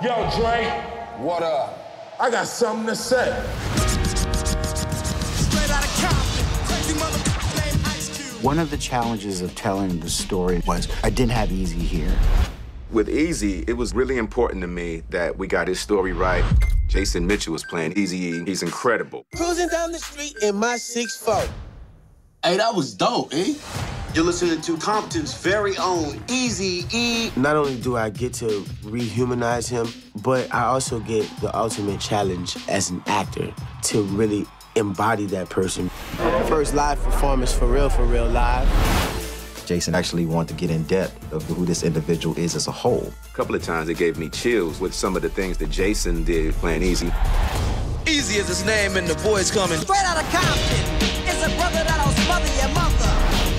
Yo, Dre. What up? I got something to say. One of the challenges of telling the story was I didn't have Easy here. With Easy, it was really important to me that we got his story right. Jason Mitchell was playing Eazy-E. He's incredible. Cruising down the street in my 6'4". Hey, that was dope, eh? You're listening to Compton's very own Eazy-E. Not only do I get to rehumanize him, but I also get the ultimate challenge as an actor to really embody that person. First live performance for real live. Jason actually wanted to get in depth of who this individual is as a whole. A couple of times it gave me chills with some of the things that Jason did playing Easy. Easy is his name and the boys coming straight out of Compton. It's a brother that'll smother your mother.